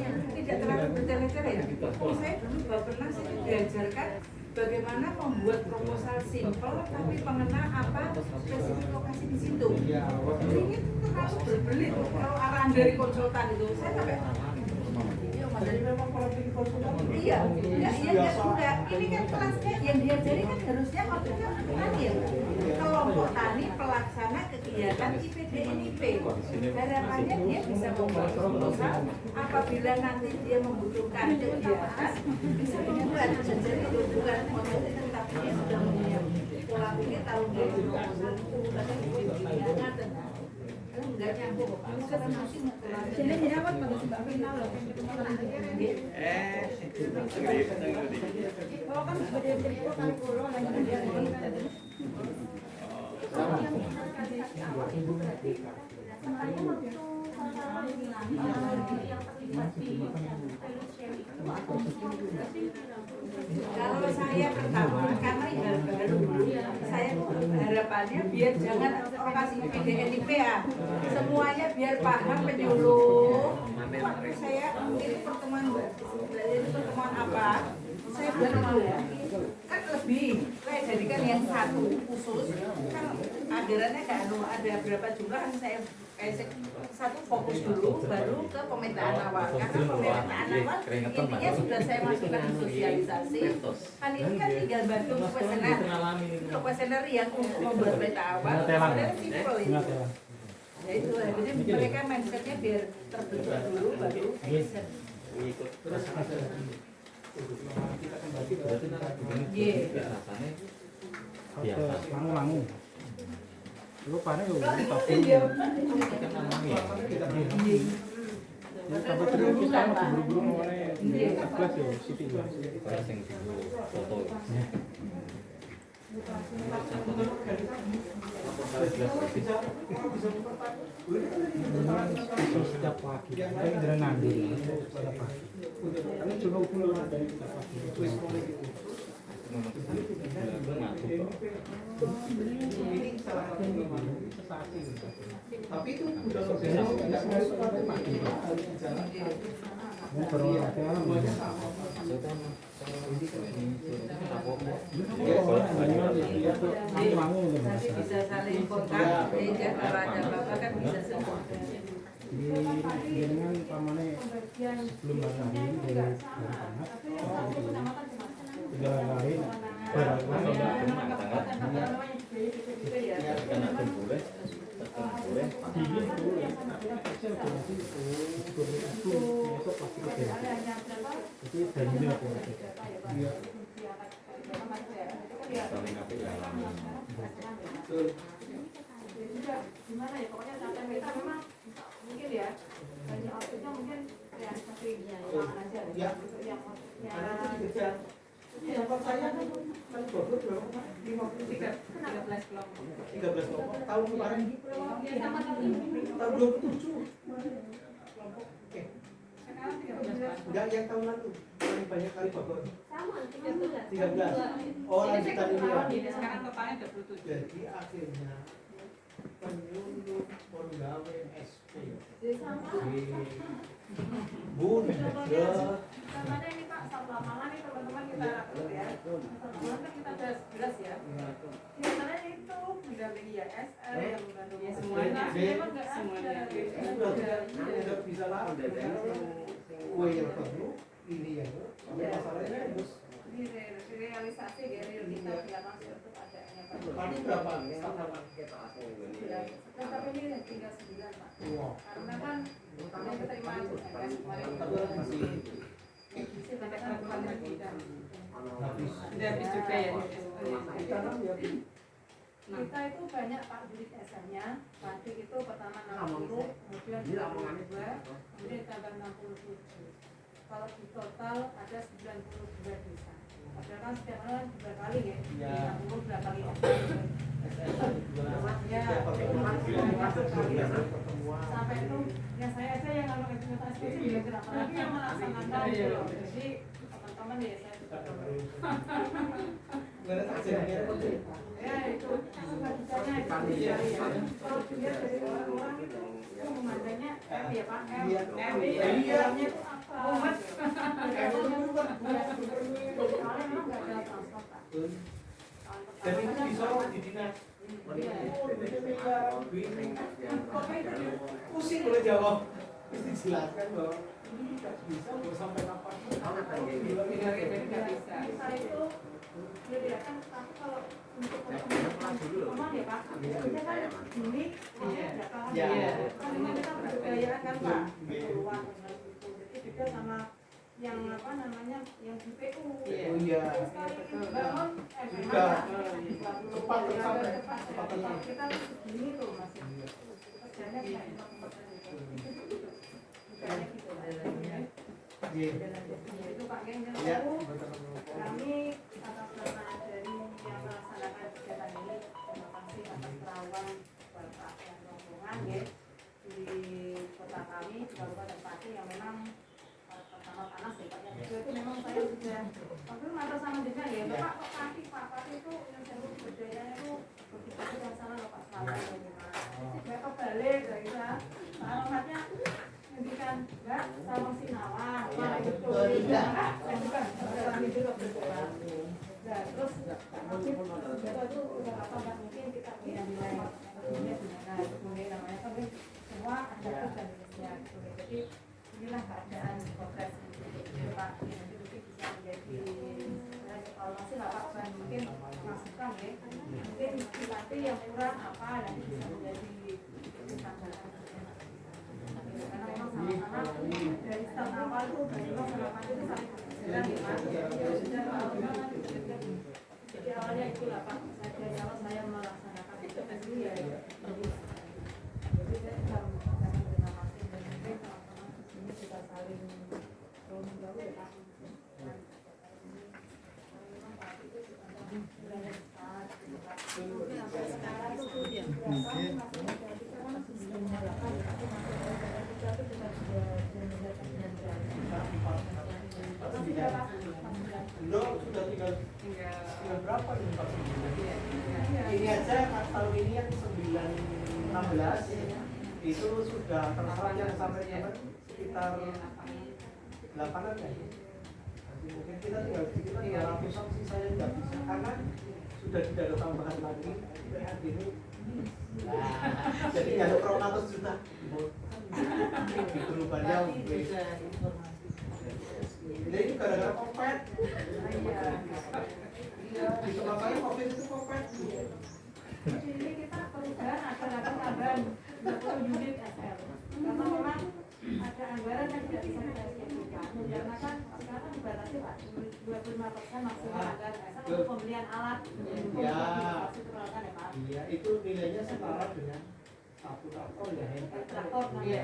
Speaker 6: yang tidak terlalu bertele-tele. Saya dulu pernah diajarkan bagaimana membuat proposal simpel tapi mengenal apa spesifik lokasi di situ. Ini terlalu berbelit kalau arahan dari konsultan itu. Saya sampai
Speaker 5: Jadi memang kalau bikin konsultan
Speaker 6: iya, sudah. Ini kan kelasnya yang diajari kan harusnya maksudnya tani ya, kelompok tani pelaksana kegiatan IPD NIP. Harapannya dia bisa membuat proposal apabila nanti dia membutuhkan kegiatan bisa membuat. Jadi itu bukan model itu tapi dia sudah punya pola pikir tahu dia proposal itu bukan kegiatan dan enggak nyambung.
Speaker 1: Jadi jerawat pada sebab final loh. Kalau kan sebagai cerita kali pulau lagi dia
Speaker 6: kalau saya pertama karena baru saya harapannya biar jangan lokasi PDNIPA semuanya biar paham penyuluh. Waktu saya itu pertemuan apa saya buat kan lebih saya jadikan yang satu khusus kan anggarannya kan ada berapa jumlah kan saya satu fokus dulu baru ke pemetaan awal karena pemetaan awal intinya sudah saya masukkan di sosialisasi kan ini kan tinggal bantu kuesioner yang untuk membuat peta awal sebenarnya simpel itu ya itu jadi mereka mindsetnya biar terbentuk dulu baru action.
Speaker 4: Mangu. Lu pane yo
Speaker 6: Iya.
Speaker 4: sampai terus kita buru-buru mulai 14 yo Siti. Foto. Setiap pagi, kita nanti setiap pagi. Kami coba pulang dari kita pagi.
Speaker 5: Tapi itu udah
Speaker 6: Nanti bisa saling kontak, sehingga kalau ada apa-apa kan bisa semua.
Speaker 4: Dengan pamane sebelum hari dari panas, tiga hari
Speaker 1: Gimana ya, pokoknya sampai kita memang mungkin ya banyak outputnya mungkin yang sering aja yang
Speaker 5: Tempat saya kan Bogor berapa? 13 kelompok. Tahun kemarin tahun 27 kelompok. Oke. Enggak yang tahun lalu paling banyak kali Bogor.
Speaker 1: sama 13.
Speaker 5: Oh lanjutan ini ya.
Speaker 1: Sekarang totalnya 27.
Speaker 5: Jadi akhirnya penyuluh penggawe SP. Bun,
Speaker 1: Karena ini Pak, satu lapangan nih teman-teman kita rapat ya. Teman-teman kan kita udah jelas ya. Sebenarnya itu mendampingi ya SR yang membantu semuanya. Memang nggak ada.
Speaker 5: udah bisa lah. Kue yang perlu ini ya. Masalahnya harus
Speaker 1: Realisasi ya, real kita biar langsung itu adanya Pak.
Speaker 5: tadi berapa?
Speaker 1: Tapi ini tinggal 9 Pak.
Speaker 5: Wow.
Speaker 1: Karena kan yang keterima itu kemarin isi banyak bantuan dari kita. Udah habis juga ya. Kita itu banyak Pak duit SM-nya. Batik itu pertama 60, kemudian 92, kemudian tambah 67. Kalau di total ada 92 desa. Padahal kan setiap orang 2 kali ya. 60 2 kali sampai itu ya saya aja yang kalau aktivitas itu juga kenapa lagi yang melaksanakan gitu loh. Jadi teman-teman ya saya juga ya itu bisanya itu ya. Kalau dilihat dari orang-orang itu memandangnya M ya Pak M dalamnya itu apa umat soalnya memang nggak ada transport Pak.
Speaker 5: Dan itu bisa di dinas. Pusing boleh jawab. Mesti dijelaskan bahwa ini tidak bisa mau sampai kapan.
Speaker 1: Nggak bisa. Bisa itu kan tapi kalau untuk teman ya Pak, kita kan ini berapa kan? Kan memang kita bergaya kan Pak, keluar jadi beda sama yang apa namanya yang BPU.
Speaker 5: Oh iya.
Speaker 1: Bangun
Speaker 5: Cepat tercapai.
Speaker 1: kita segini tuh masih kerjanya kayak itu Pak Geng tahu kami atas nama dari yang melaksanakan kegiatan ini terima kasih atas perawatan Bapak yang rombongan ya di kota kami di Kabupaten Pati yang memang pertama panas ya Pak yang kedua itu memang saya sudah waktu itu mata sama juga ya Bapak kok Pati Pak Pati itu yang saya budayanya itu begitu yang sama loh Pak Selatan ya gimana Bapak balik dari sana alamatnya ngendikan Mbak Sawang Sinawa Pak betul ya dan juga kami juga berdoa nah terus
Speaker 6: itu udah apa nggak mungkin kita punya nilai hukumnya gimana, boleh namanya kan semua ada plus dan minusnya gitu. Jadi inilah keadaan progres Pak, nanti mungkin bisa menjadi evaluasi lah Pak, dan mungkin masukan ya, mungkin dilatih yang kurang apa nanti bisa menjadi tambahan. Karena memang sama-sama dari tahun awal itu dari sama-sama itu saling berjalan ya. Jadi awalnya itulah Pak, kalau saya melaksanakan itu dulu ya jadi saya bisa mengucapkan terima kasih dan mungkin sama-sama ini kita saling tolong menjauh ya Pak. Memang Pak itu sudah belajar besar, mungkin sampai sekarang itu ya masih jadi sekarang sistemnya delapan, tapi masih ada kita itu sudah menjalankan
Speaker 5: Belum, sudah tinggal berapa ini Pak? Ini aja tahun ini yang 916 itu sudah terserap yang sampai sekitar 8-an ya. Mungkin kita tinggal 300-an sisa yang nggak bisa karena sudah tidak ada tambahan lagi PAD ini. Jadi nggak ada 200 juta. Perubahannya ini gara-gara COVID. Iya, di tempat saya COVID itu COVID.
Speaker 6: Jadi ini kita perubahan akan tambahan 20 unit SL. Karena memang ada anggaran yang tidak bisa kita eksekusikan. Karena kan sekarang dibatasi Pak, 25% maksimal anggaran SL untuk pembelian alat.
Speaker 5: Ya.
Speaker 6: Peralatan ya Pak.
Speaker 5: Iya, itu nilainya setara dengan satu traktor ya.
Speaker 6: Traktor namanya.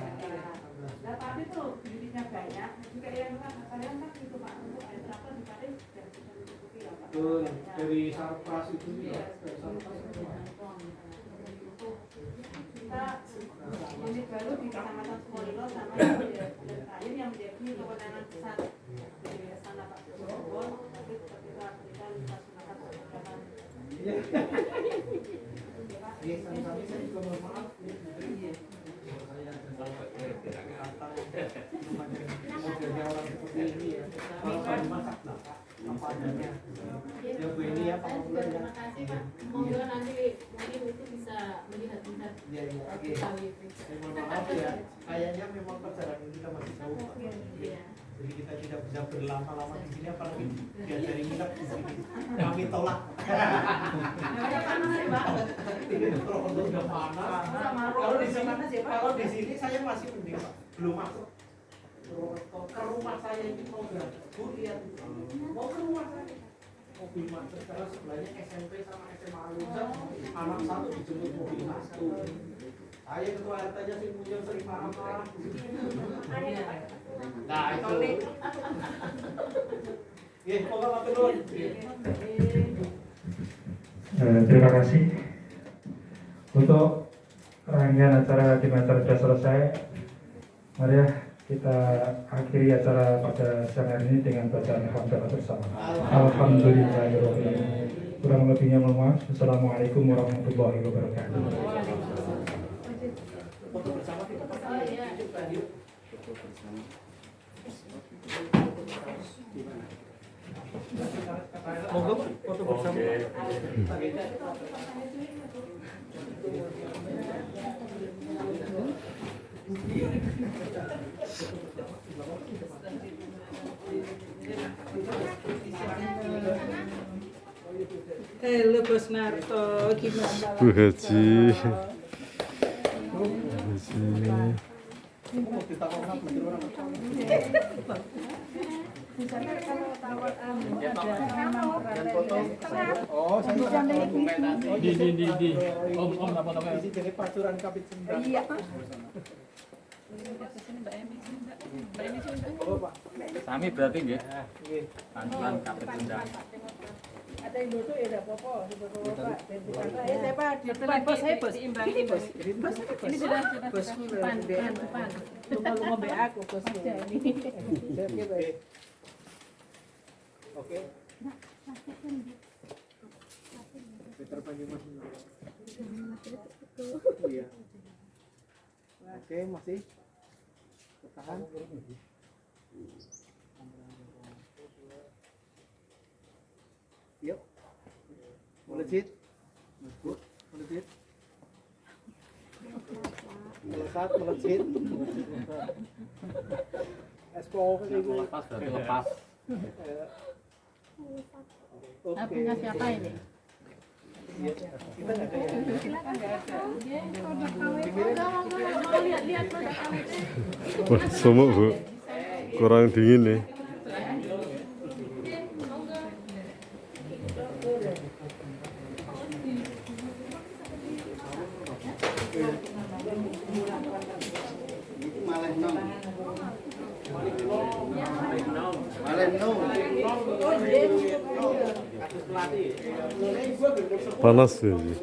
Speaker 6: Nah, tapi tuh unitnya banyak. Juga yang kalian kan itu Pak, untuk ada traktor dipakai dari cukupi ya Pak.
Speaker 5: Betul, dari Sarpras itu juga. Dari Sarpras itu.
Speaker 6: Kita unit baru di Kecamatan Sukolilo sama yang lain yang menjadi kewenangan besar dari sana Pak Jokowi, tapi ketika kita laksanakan kewenangan.
Speaker 5: Iya, sama-sama saya juga mohon maaf. Modelnya orang seperti ini ya. Kalau saya masak lah, apa adanya. Ya Bu ini ya, Pak Mula ya.
Speaker 8: Terima kasih Pak. Monggo nanti mungkin itu bisa melihat-lihat.
Speaker 5: Iya, iya, oke. Saya mohon maaf ya, kayaknya memang perjalanan kita masih jauh Pak. Jadi kita tidak bisa berlama-lama di sini, apalagi diajari minat di sini. Kami tolak.
Speaker 6: Namanya panas ya Pak.
Speaker 5: Ini untuk udah panas. Kalau di sini saya masih mending Pak, belum masuk ke rumah saya ini mau Bu lihat mau ke rumah saya mobil macet karena sebelahnya SMP sama SMA Alunza, anak satu dijemput mobil satu. Saya ketua RT-nya sih punya sering marah-marah. Nah itu. Iya, moga matur nuwun.
Speaker 4: Terima kasih. Untuk rangkaian acara di acara sudah selesai. Mari ya kita akhiri acara pada siang hari ini dengan bacaan hamdalah bersama. Alhamdulillahirobbilalamin. Kurang lebihnya mohon maaf. Assalamualaikum warahmatullahi wabarakatuh.
Speaker 5: Foto bersama kita monggo foto bersama.
Speaker 1: Halo Bos Narto, gimana?
Speaker 7: Bu Haji.
Speaker 5: Oh,
Speaker 4: Di. Om apa namanya?
Speaker 5: Isi jadi pacuran kapit sendang.
Speaker 1: Iya.
Speaker 7: Sami berarti nggih.
Speaker 5: Nggih.
Speaker 7: Pantulan kapit undang.
Speaker 1: Ada yang duduk ya udah popo, Bapak. Saya Pak, di depan bos saya bos. Ini bos. Bos ini sudah bos depan. Lu mau BA aku bos.
Speaker 5: Oke. Peter panggil Mas. Iya. Oke, masih. Tahan. Yuk. melejit. Melejit. Melesat, melejit. Expo itu
Speaker 7: Lepas berarti lepas.
Speaker 8: Punya siapa ini?
Speaker 5: Kita nggak ada ya.
Speaker 8: Mau lihat-lihat produk awetnya.
Speaker 9: Wah, sumuk Bu, kurang dingin nih. Panas ya. Bu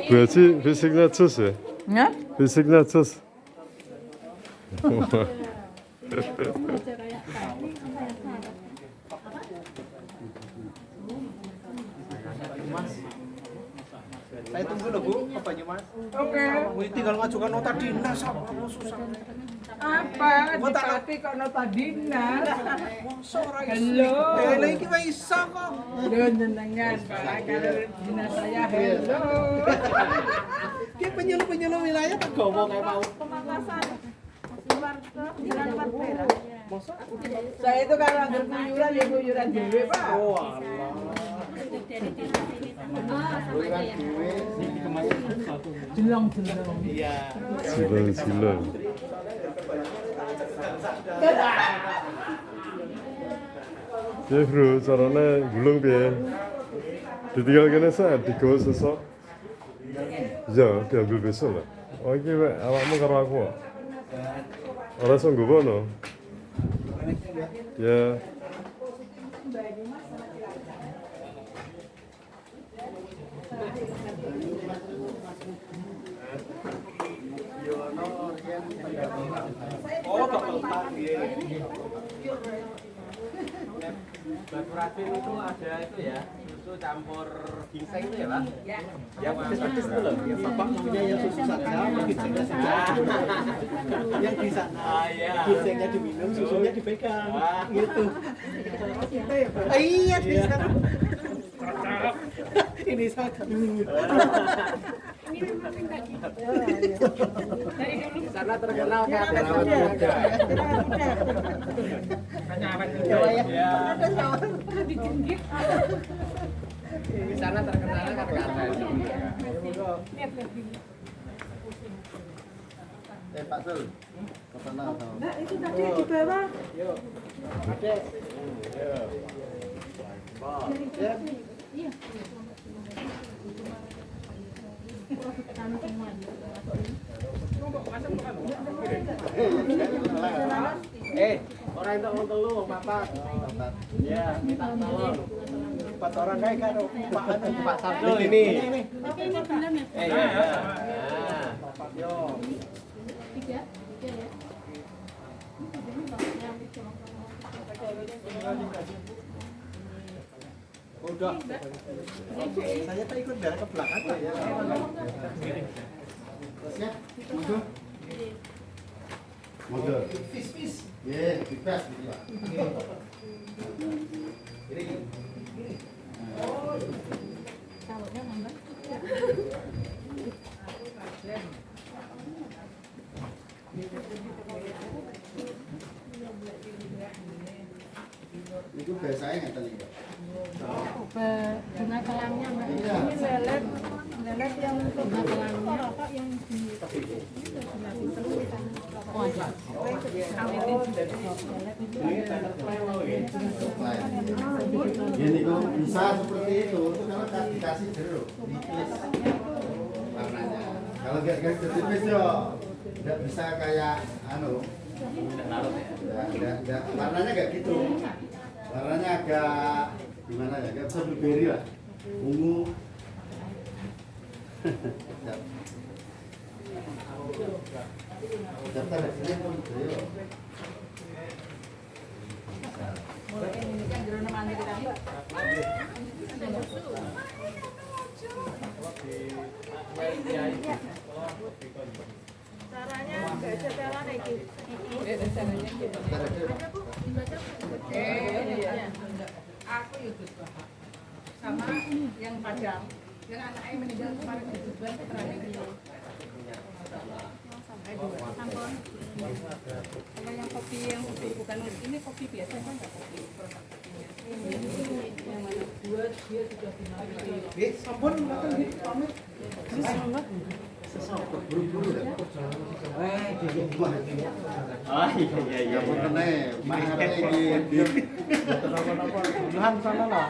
Speaker 9: Haji, fisiknya cus ya?
Speaker 6: Ya?
Speaker 9: Fisiknya cus.
Speaker 5: Saya tunggu loh Bu, ke Banyumas.
Speaker 6: Oke.
Speaker 5: Ini tinggal ngajukan nota dinas apa susah.
Speaker 6: Apa? Dipati kok nota dinas.
Speaker 5: Sore.
Speaker 6: Hello.
Speaker 5: Lha iki wis iso kok.
Speaker 6: Lho jenengan Pak, kalau dinas saya hello.
Speaker 5: Ki penyuluh-penyuluh wilayah tak gowo kayak mau.
Speaker 6: Saya itu kalau ada kuyuran ya kuyuran dewe Pak.
Speaker 5: Oh alah.
Speaker 6: Jelong-jelong.
Speaker 5: Iya.
Speaker 9: Silong-silong. Ya bro, caranya gulung piye? Ditinggal kene saya, digawa sesok. Ya, diambil besok lah. Oh iki wek awakmu karo aku kok. Ora iso nggowo no. Ya.
Speaker 5: Oh, kepelan piye.
Speaker 7: Batu racun itu ada itu ya, susu campur ginseng itu ya Pak? Ya. Yang pedes-pedes itu loh.
Speaker 5: Ya Bapak maunya yang susu saja, yang ginsengnya saja. Yang di sana, ginsengnya diminum, susunya dipegang. Gitu. Iya, di sana. Ini saya.
Speaker 7: Karena terkenal kan di sana terkenal kan
Speaker 3: Pak Sul, ke sana.
Speaker 6: Nah, itu tadi di bawah.
Speaker 5: Adek.
Speaker 8: Iya.
Speaker 5: Orang itu mau telu, papat. Ya, minta tolong. 4 orang kayak kan Pak Sabdul ini.
Speaker 8: Oke, ini belum ya?
Speaker 5: Iya. Papat yo.
Speaker 8: Tiga ya.
Speaker 5: Udah. Saya tak ikut dari ke belakang lah ya.
Speaker 3: Terusnya, monggo.
Speaker 5: Fis.
Speaker 3: Ya, bebas gitu Pak.
Speaker 8: Sawatnya nambah.
Speaker 3: Itu biasanya ngeten iki.
Speaker 8: Bunga kelangnya Mbak.
Speaker 3: Iya.
Speaker 6: Ini lelet yang untuk
Speaker 8: Bunga kelangnya.
Speaker 6: rokok yang di
Speaker 8: Oh ada.
Speaker 3: Gini kok bisa seperti itu kalau dikasih jeruk, ditulis warnanya. Kalau nggak dikasih tipis yo, nggak bisa kayak anu. Nggak, warnanya nggak gitu. Warnanya agak gimana ya? Nggak bisa blueberry lah, ungu. Daftar di sini pun beliau.
Speaker 6: mulai ini kan jerono mangga ditambah.
Speaker 8: Caranya nggak ada telan iki.
Speaker 6: Caranya gitu.
Speaker 8: Ada Bu, dibaca Bu.
Speaker 6: Iya. Aku itu sama yang Padang. Yang anaknya meninggal kemarin di Tuban keterangan itu. Sampel. Kalau yang kopi bukan ini kopi biasa kan nggak kopi produk kopinya. Ini yang mana? Dua dia sudah finalisasi.
Speaker 5: Sampun makan di pamit.
Speaker 7: Sesopok buru-buru ya.
Speaker 3: Yang penting mahar ini di
Speaker 5: Tuhan sana lah.